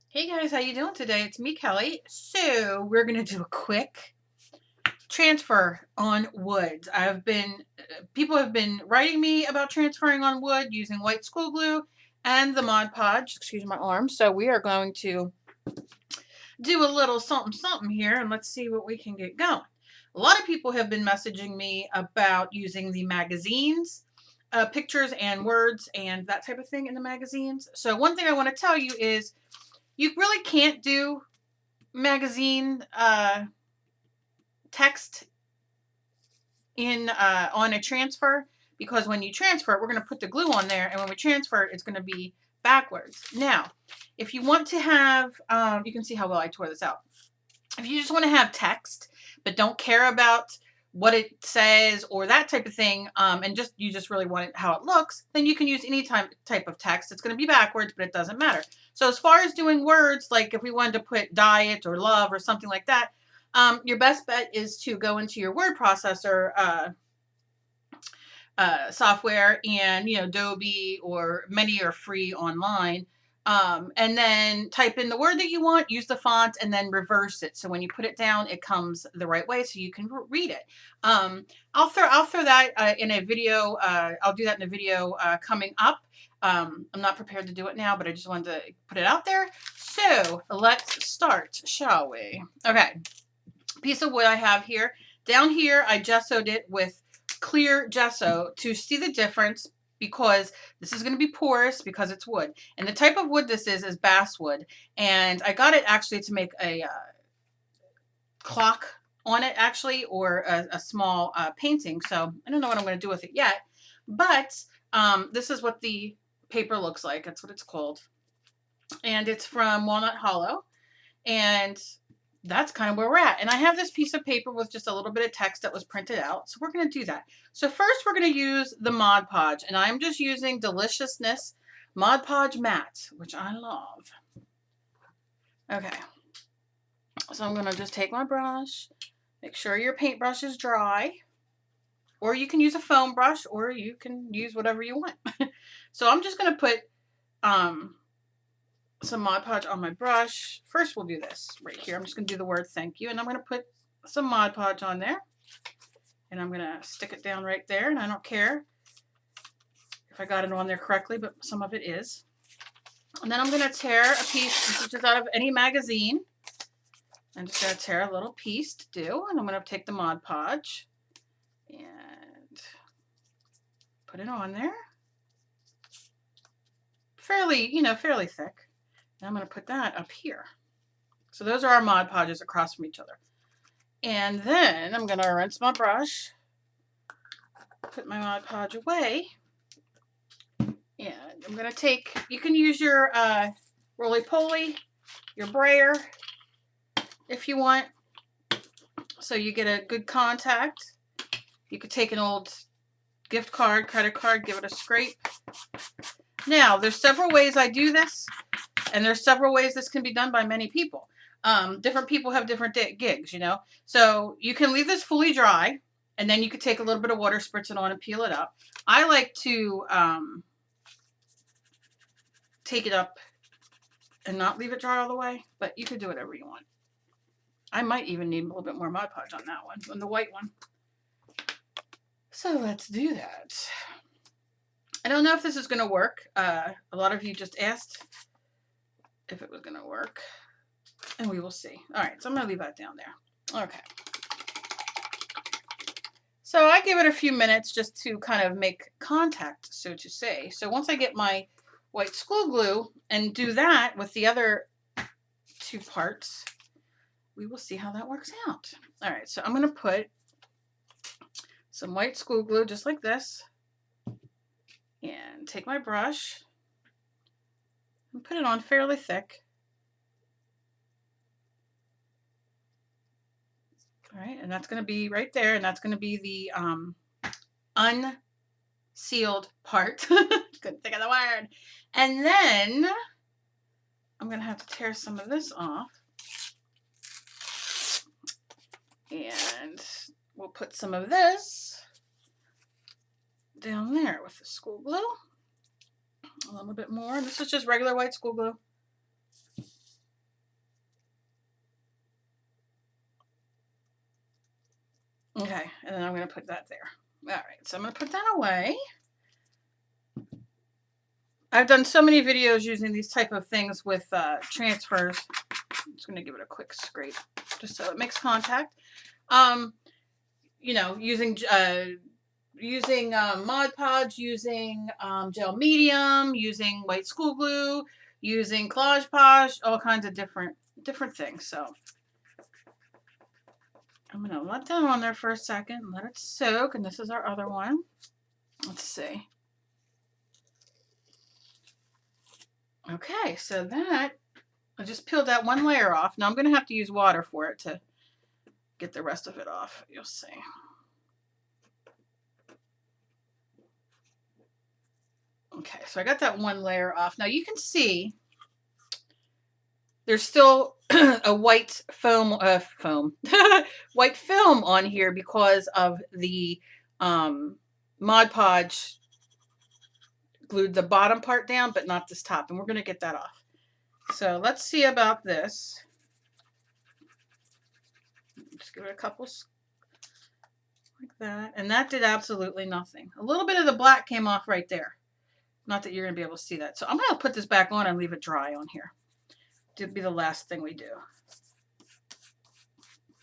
Hey guys, how you doing today? It's me, Kelly. So we're gonna do a quick transfer on wood. People have been writing me about transferring on wood using white school glue and the Mod Podge. Excuse my arm. So we are going to do a little something something here, and let's see what we can get going. A lot of people have been messaging me about using the magazines, pictures and words and that type of thing in the magazines. So one thing I want to tell you is you really can't do magazine text in on a transfer, because when you transfer it, we're going to put the glue on there, and when we transfer it, it's going to be backwards. Now, if you want to have, you can see how well I tore this out. If you just want to have text, but don't care about what it says or that type of thing, and you just really want it how it looks, then you can use any type of text. It's going to be backwards, but it doesn't matter. So as far as doing words, like if we wanted to put diet or love or something like that, your best bet is to go into your word processor software, and Adobe or many are free online. And then type in the word that you want, use the font, and then reverse it. So when you put it down, it comes the right way so you can read it. I'll throw that in a video. I'll do that in a video coming up. I'm not prepared to do it now, but I just wanted to put it out there. So let's start, shall we? Okay, piece of wood I have here. Down here, I gessoed it with clear gesso to see the difference, because this is going to be porous because it's wood. And the type of wood this is basswood. And I got it actually to make a clock on it, actually, or a small painting. So I don't know what I'm going to do with it yet. But this is what the paper looks like. That's what it's called. And it's from Walnut Hollow. And that's kind of where we're at. And I have this piece of paper with just a little bit of text that was printed out. So we're going to do that. So first we're going to use the Mod Podge. And I'm just using Deliciousness Mod Podge Matte, which I love. Okay. So I'm going to just take my brush. Make sure your paintbrush is dry. Or you can use a foam brush, or you can use whatever you want. So I'm just going to put some Mod Podge on my brush. First we'll do this right here. I'm just going to do the word thank you, and I'm going to put some Mod Podge on there, and I'm going to stick it down right there, and I don't care if I got it on there correctly, but some of it is. And then I'm going to tear a piece, which is out of any magazine. I'm just going to tear a little piece to do, and I'm going to take the Mod Podge and put it on there. Fairly thick. And I'm going to put that up here. So those are our Mod Podges across from each other. And then I'm going to rinse my brush, put my Mod Podge away, and I'm going to take, you can use your roly-poly, your brayer, if you want, so you get a good contact. You could take an old gift card, credit card, give it a scrape. Now, there's several ways I do this, and there's several ways this can be done by many people. Different people have different gigs, So you can leave this fully dry, and then you could take a little bit of water, spritz it on, and peel it up. I like to take it up and not leave it dry all the way, but you could do whatever you want. I might even need a little bit more Mod Podge on that one, on the white one. So let's do that. I don't know if this is going to work. A lot of you just asked if it was going to work, and we will see. All right, so I'm going to leave that down there. Okay. So I give it a few minutes just to kind of make contact, so to say. So once I get my white school glue and do that with the other two parts, we will see how that works out. All right, so I'm going to put some white school glue just like this, and take my brush and put it on fairly thick. All right, and that's going to be right there, and that's going to be the unsealed part. Couldn't think of the word. And then I'm going to have to tear some of this off. And we'll put some of this down there with the school glue. A little bit more. This is just regular white school glue. Okay, and then I'm going to put that there. All right, so I'm going to put that away. I've done so many videos using these type of things with transfers. I'm just going to give it a quick scrape just so it makes contact. You know, using Mod Podge, using gel medium, using white school glue, using Collage Podge, all kinds of different things. So I'm going to let that on there for a second and let it soak. And this is our other one. Let's see. Okay, so that, I just peeled that one layer off. Now I'm going to have to use water for it to get the rest of it off. You'll see. Okay, so I got that one layer off. Now you can see there's still a white foam, white film on here because of the Mod Podge glued the bottom part down, but not this top, and we're going to get that off. So let's see about this. Just give it a couple like that, and that did absolutely nothing. A little bit of the black came off right there. Not that you're going to be able to see that. So I'm going to put this back on and leave it dry on here. It'll be the last thing we do.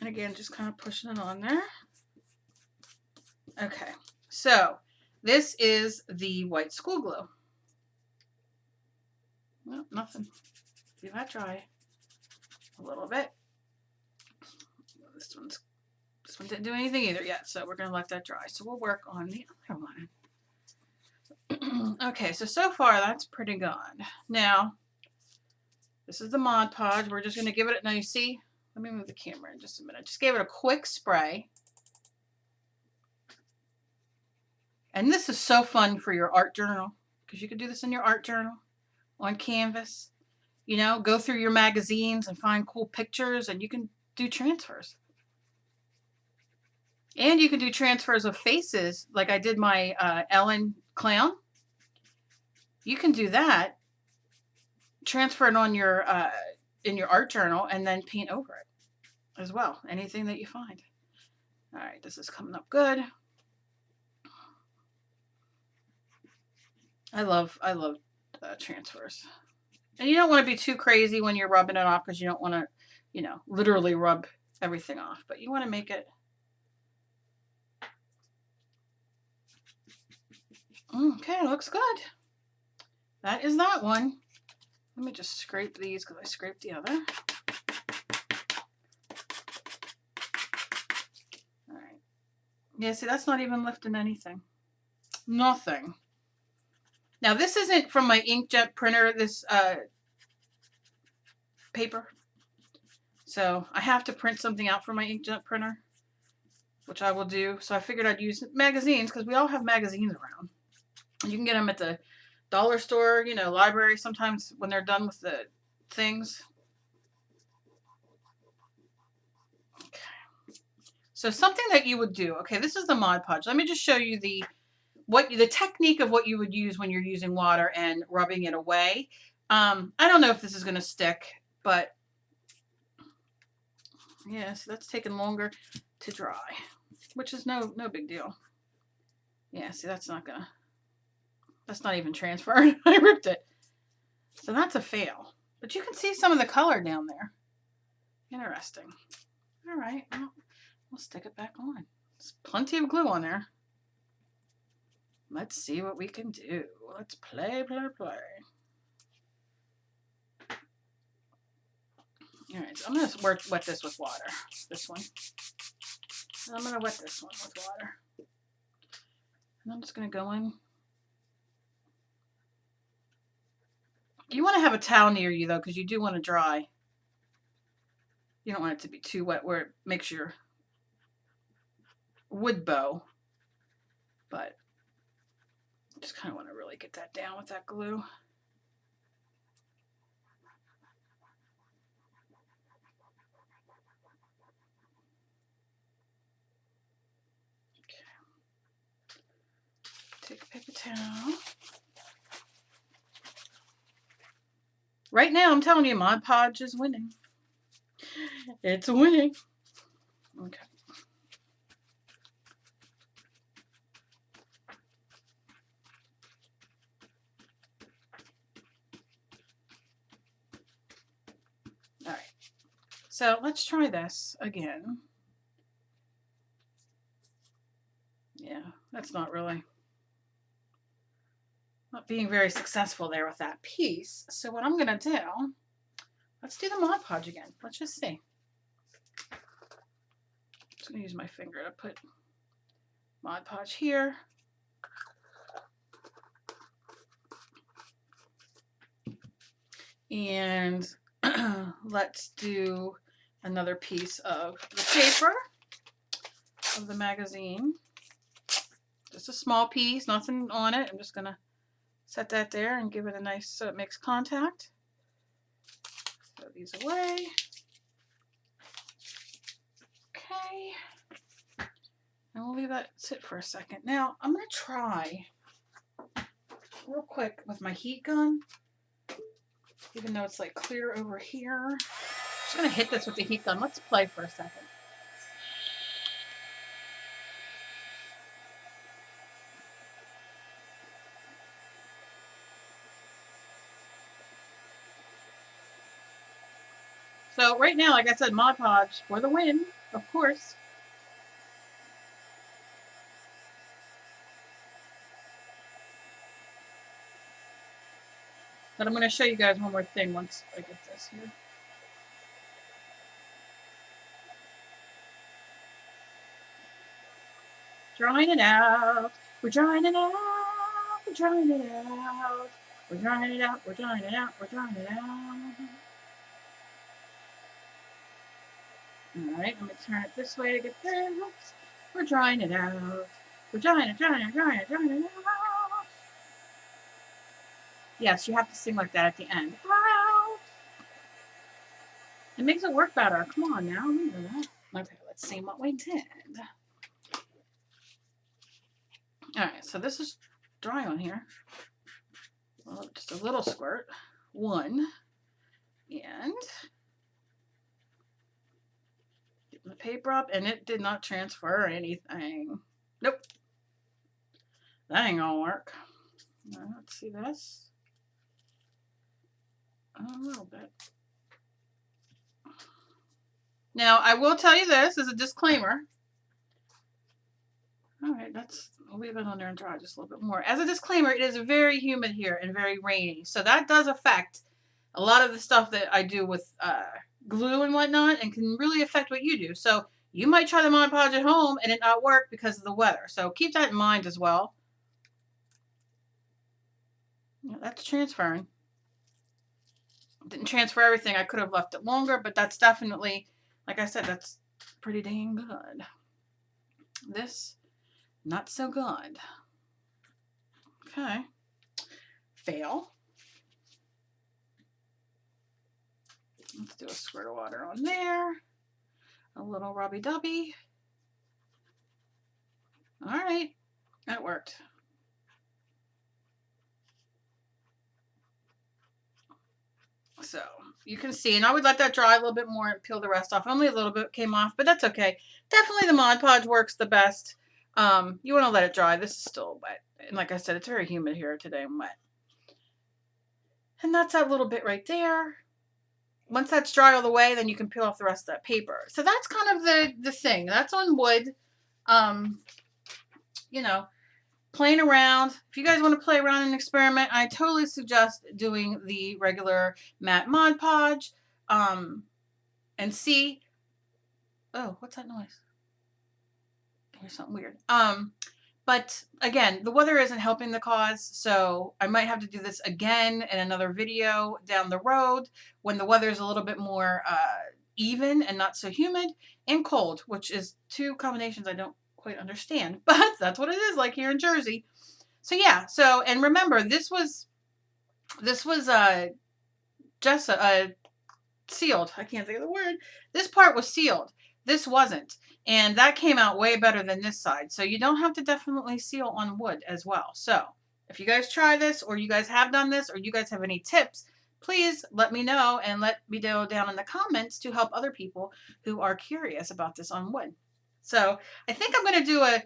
And again, just kind of pushing it on there. Okay, so this is the white school glue. Well, nothing. Leave that dry a little bit. This one didn't do anything either yet, so we're going to let that dry. So we'll work on the other one. Okay, so far that's pretty good. Now, this is the Mod Podge. We're just going to give it, now you see, let me move the camera in just a minute. Just gave it a quick spray. And this is so fun for your art journal, because you can do this in your art journal, on canvas. You know, go through your magazines and find cool pictures, and you can do transfers. And you can do transfers of faces, like I did my Ellen clown. You can do that, transfer it on your in your art journal, and then paint over it as well. Anything that you find. All right, this is coming up good. I love transfers. And you don't want to be too crazy when you're rubbing it off, because you don't want to, you know, literally rub everything off. But you want to make it. Okay, looks good. That is that one. Let me just scrape these because I scraped the other. All right. Yeah, see, that's not even lifting anything. Nothing. Now, this isn't from my inkjet printer, this paper. So I have to print something out for my inkjet printer, which I will do. So I figured I'd use magazines, because we all have magazines around. You can get them at the dollar store, you know, library sometimes when they're done with the things. Okay. So something that you would do, okay, this is the Mod Podge. Let me just show you the technique of what you would use when you're using water and rubbing it away. I don't know if this is going to stick, but yeah, so that's taking longer to dry, which is no big deal. Yeah, see, that's not even transferred. I ripped it. So that's a fail. But you can see some of the color down there. Interesting. All right, well, we'll stick it back on. There's plenty of glue on there. Let's see what we can do. Let's play. All right, so I'm going to wet this with water. This one. And I'm going to wet this one with water. And I'm just going to go in. You want to have a towel near you, though, because you do want to dry. You don't want it to be too wet where it makes your wood bow. But I just kind of want to really get that down with that glue. Take a paper towel. Right now, I'm telling you, Mod Podge is winning. It's winning. Okay. All right. So let's try this again. Yeah, that's not being very successful there with that piece. So what I'm going to do, let's do the Mod Podge again. Let's just see. I'm just going to use my finger to put Mod Podge here. And let's do another piece of the paper of the magazine. Just a small piece, nothing on it. I'm just going to set that there and give it a nice, so it makes contact. Throw these away. Okay. And we'll leave that sit for a second. Now, I'm going to try real quick with my heat gun, even though it's like clear over here. I'm just going to hit this with the heat gun. Let's play for a second. So right now, like I said, Mod Podge for the win, of course. But I'm going to show you guys one more thing once I get this here. Drying it out. We're drying it out. We're drying it out. We're drying it out. We're drying it out. We're drying it out. All right, I'm going to turn it this way to get this. We're drying it out. We're drying it, drying it, drying it, drying it out. Yes, you have to sing like that at the end. Out. It makes it work better. Come on now. Okay, let's see what we did. All right, so this is dry on here. Well, just a little squirt. One. And get the paper up, and it did not transfer anything. Nope. That ain't gonna work. Right, let's see this. A little bit. Now, I will tell you this as a disclaimer. All right, I'll leave it on there and dry just a little bit more. As a disclaimer, it is very humid here and very rainy. So that does affect a lot of the stuff that I do with glue and whatnot, and can really affect what you do. So you might try the Mod Podge at home and it not work because of the weather. So keep that in mind as well. Yeah, that's transferring. Didn't transfer everything. I could have left it longer, but that's definitely, like I said, that's pretty dang good. This, not so good. Okay. Fail. Let's do a squirt of water on there. A little rubby-dubby. All right. That worked. So you can see, and I would let that dry a little bit more and peel the rest off. Only a little bit came off, but that's okay. Definitely the Mod Podge works the best. You want to let it dry. This is still wet. And like I said, it's very humid here today and wet. And that's that little bit right there. Once that's dry all the way, then you can peel off the rest of that paper. So that's kind of the thing. That's on wood. You know, playing around. If you guys want to play around and experiment, I totally suggest doing the regular matte Mod Podge. And see. Oh, what's that noise? Here's something weird. But again, the weather isn't helping the cause, so I might have to do this again in another video down the road when the weather is a little bit more even and not so humid and cold, which is two combinations I don't quite understand, but that's what it is like here in Jersey. So yeah, so, and remember, this was just sealed. I can't think of the word. This part was sealed. This wasn't. And that came out way better than this side. So you don't have to definitely seal on wood as well. So if you guys try this, or you guys have done this, or you guys have any tips, please let me know, and let me know down in the comments to help other people who are curious about this on wood. So I think I'm going to do a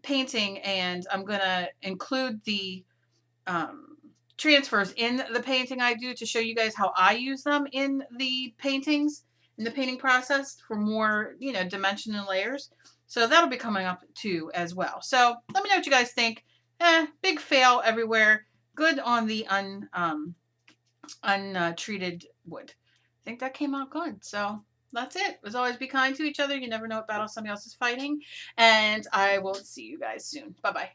painting, and I'm going to include the transfers in the painting I do to show you guys how I use them in the paintings, in the painting process for more, you know, dimension and layers. So that'll be coming up too as well. So let me know what you guys think. Big fail everywhere. Good on the untreated wood. I think that came out good. So that's it. As always, be kind to each other. You never know what battle somebody else is fighting. And I will see you guys soon. Bye-bye.